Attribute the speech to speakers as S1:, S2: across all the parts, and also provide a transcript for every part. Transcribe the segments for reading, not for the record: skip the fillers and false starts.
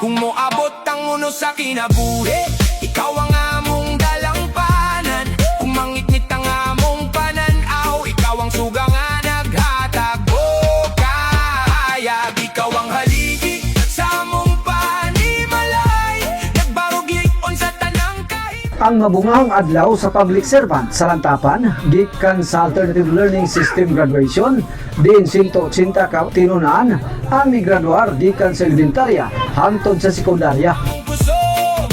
S1: Kung moabot ang uno sa kinabuhi, ikaw ang among dalampanan. Kung mangitnit ang among pananaw, ikaw ang suga nga naghatag o kahayag. Ikaw ang haligi sa among panimalay, nagbaruglikon sa tanang kahit.
S2: Ang mabungahong adlaw sa public servant sa Lantapan, gikan sa Alternative Learning System graduation, din 180 ka tinunaan ang migraduar gikan sa elementarya hangtod sa sekundarya.
S1: Kung gusto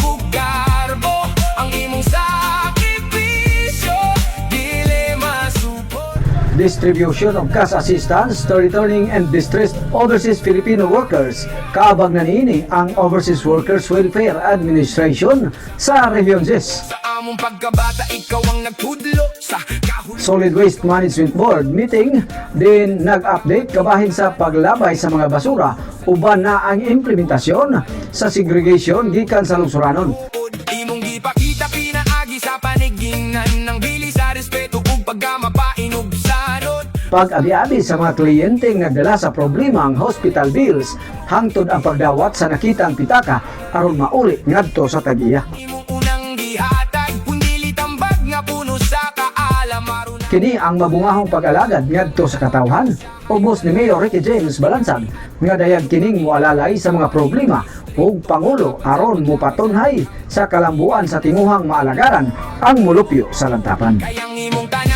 S1: bugarbo ang imong sakripisyo, dili masupot.
S2: Distribution of cash assistance to returning and distressed overseas Filipino workers. Kaabag na niini ang Overseas Workers Welfare Administration sa Region 6.
S1: Sa among pagkabata, ikaw ang nagtudlo sa kahulugan.
S2: Solid Waste Management Board meeting din nag-update kabahin sa paglabay sa mga basura uban na ang implementasyon sa segregation gikan sa lungsuranon.
S1: Imong gipakita pinaagi sa panigingan ng bilis sa respeto ug pagkamapainog sa rod.
S2: Pag-abi-abi sa mga kliyenteng nagdala sa problema ang hospital bills hangtod ang pagdawat sa nakitang pitaka aron mauli ngadto sa tagiya.
S1: Imong unang gihatag kun dili tambag nga puno sa kaalam aron.
S2: Kini ang mabungahong pag-alagad ngadto sa katawhan. Ubos ni Mayor Ricky James Balansag nga dayag kining moalalay sa mga problema ug pangulo aron mopatunhay sa kalambuan sa tinguhang maalagaran ang mulupyo sa Lantapan.
S1: Kayang imong tanan